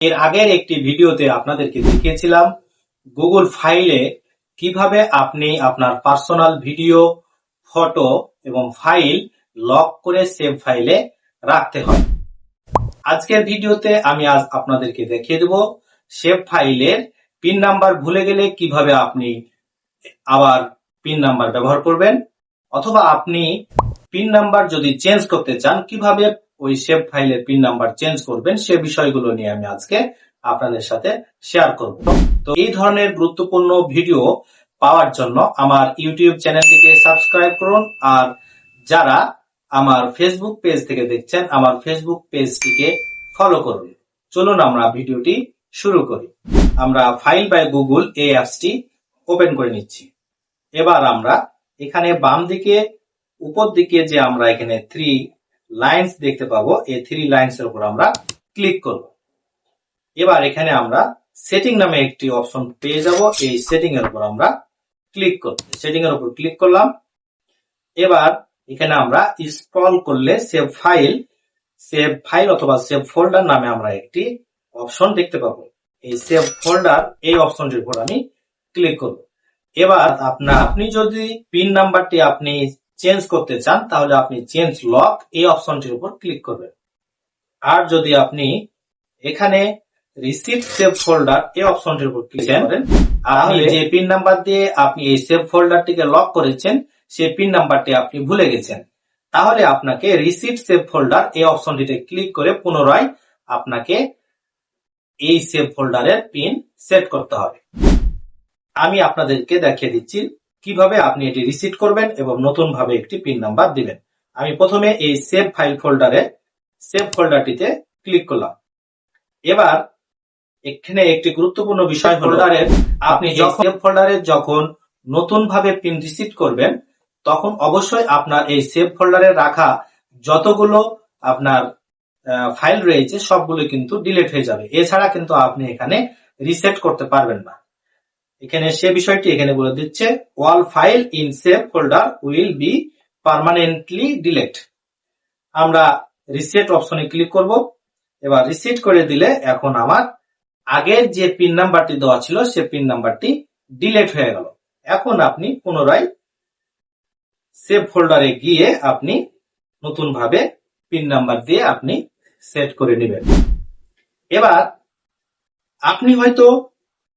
এর আগের একটি ভিডিওতে আপনাদেরকে দেখিয়েছিলাম গুগল ফাইলে কিভাবে আপনি আপনার পার্সোনাল ভিডিও, ফটো এবং ফাইল লক করে সেভ ফাইলে রাখতে হয়। আজকের ভিডিওতে আমি আজ আপনাদেরকে দেখিয়ে দেব সেভ ফাইলের পিন নাম্বার ভুলে গেলে কিভাবে আপনি আবার পিন নাম্বার ব্যবহার করবেন, অথবা আপনি পিন নাম্বার যদি চেঞ্জ করতে চান কিভাবে ওই সেভ ফাইলের পিন নাম্বার চেঞ্জ করবেন, সে বিষয়গুলো নিয়ে আমি আজকে আপনাদের সাথে শেয়ার করব। তো এই ধরনের গুরুত্বপূর্ণ ভিডিও পাওয়ার জন্য আমার ইউটিউব চ্যানেলটিকে সাবস্ক্রাইব করুন, আর যারা আমার ফেসবুক পেজ থেকে দেখছেন আমার ফেসবুক পেজটিকে ফলো করুন। চলুন আমরা ভিডিওটি শুরু করি। আমরা ফাইল বাই গুগল এই অ্যাপসটি ওপেন করে নিচ্ছি। এবার আমরা এখানে বাম দিকে উপর দিকে যে আমরা এখানে 3 লাইনস দেখতে পাবো, এই 3 লাইনস এর উপর আমরা ক্লিক করব। এবার এখানে আমরা সেটিং নামে একটি অপশন পেয়ে যাব, এই সেটিং এর উপর আমরা ক্লিক করব। সেটিং এর উপর ক্লিক করলাম। এবার এখানে আমরা স্ক্রল করলে সেভ ফাইল অথবা সেভ ফোল্ডার নামে আমরা একটি অপশন দেখতে পাবো। এই সেভ ফোল্ডার এই অপশনটির উপর আমি ক্লিক করব। এবার আপনি যদি পিন নাম্বারটি আপনি চেঞ্জ করতে চান তাহলে আপনি চেঞ্জ লক এই অপশনটির উপর ক্লিক করবেন। আর যদি আপনি এখানে রিসিভ সেভ ফোল্ডার এই অপশনটির উপর ক্লিক করেন, তাহলে যে পিন নাম্বার দিয়ে আপনি এই সেভ ফোল্ডারটিকে লক করেছেন সেই পিন নাম্বারটি আপনি ভুলে গেছেন, তাহলে আপনাকে রিসিভ সেভ ফোল্ডার এই অপশনটিতে ক্লিক করে পুনরায় আপনাকে এই সেভ ফোল্ডারের পিন সেট করতে হবে। আমি আপনাদেরকে দেখিয়ে দিচ্ছি কিভাবে আপনি এটি রিসেট করবেন এবং নতুন ভাবে একটি পিন নাম্বার দিবেন। আমি প্রথমে এই সেভ ফাইল সেভ ফোল্ডারটিতে ক্লিক করলাম। এবার এখানে একটি গুরুত্বপূর্ণ বিষয় হলো আপনি যখন সেভ ফোল্ডারে যখন নতুন ভাবে পিন রিসেট করবেন তখন অবশ্যই আপনার এই সেভ ফোল্ডারে রাখা যতগুলো আপনার ফাইল রয়েছে সবগুলো কিন্তু ডিলিট হয়ে যাবে। এছাড়া কিন্তু আপনি এখানে রিসেট করতে পারবেন না। এখানে সে বিষয়টি এখানে বলে দিচ্ছে, all file in save folder will be permanently delete. আমরা রিসেট অপশনে ক্লিক করব। এবার রিসেট করে দিলে এখন আমার আগের যে পিন নাম্বারটি দেওয়া ছিল সে পিন নাম্বারটি ডিলিট হয়ে গেল। এখন আপনি পুনরায় সেভ ফোল্ডারে গিয়ে আপনি নতুন ভাবে পিন নাম্বার দিয়ে আপনি সেট করে নেবেন। এবার আপনি হয়তো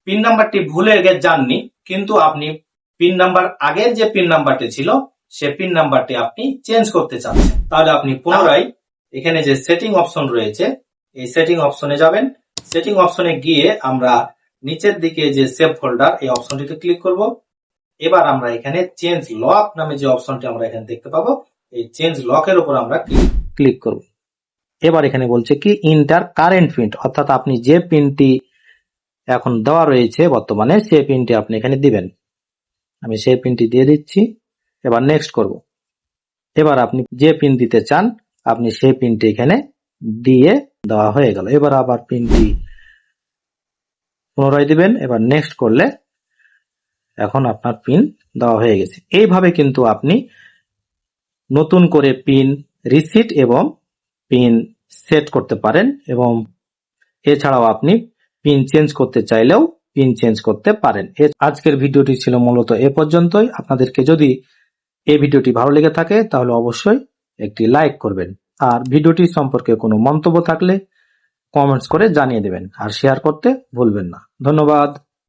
পিন নাম্বারটি ভুলে যাননি, কিন্তু আপনি পিন নাম্বার আগের যে পিন নাম্বারটি ছিল সে পিন নাম্বারটি আপনি চেঞ্জ করতে চাচ্ছেন, তাহলে আপনি পুনরায় এখানে যে সেটিং অপশন রয়েছে এই সেটিং অপশনে যাবেন। সেটিং অপশনে গিয়ে আমরা নিচের দিকে যে সেভ ফোল্ডার এই অপশনটিতে ক্লিক করব। এবার আমরা এখানে চেঞ্জ লক নামে যে অপশনটি আমরা এখানে দেখতে পাবো এই চেঞ্জ লকের উপর আমরা ক্লিক করব। এবার এখানে বলছে কি ইন্টার কারেন্ট পিন, অর্থাৎ আপনি যে পিনটি এখন দেওয়া রয়েছে বর্তমানে সেই পিনটি আপনি এখানে দিবেন। আমি সেই পিনটি দিয়ে দিচ্ছি। এবার নেক্সট করব। এবার আপনি যে পিন দিতে চান আপনি সেই পিনটি এখানে দিয়ে দেওয়া হয়ে গেল। এবার আবার পিনটি পুনরায় দিবেন। এবার নেক্সট করলে এখন আপনার পিন দেওয়া হয়ে গেছে। এইভাবে কিন্তু আপনি নতুন করে পিন রিসেট এবং পিন সেট করতে পারেন, এবং এছাড়াও আপনি পিন চেঞ্জ করতে চাইলেও পিন চেঞ্জ করতে পারেন। আজকের ভিডিওটি ছিল মূলত এ পর্যন্তই। আপনাদেরকে যদি এই ভিডিওটি ভালো লেগে থাকে তাহলে অবশ্যই একটি লাইক করবেন, আর ভিডিওটি সম্পর্কে কোনো মন্তব্য থাকলে কমেন্টস করে জানিয়ে দেবেন, আর শেয়ার করতে ভুলবেন না। ধন্যবাদ।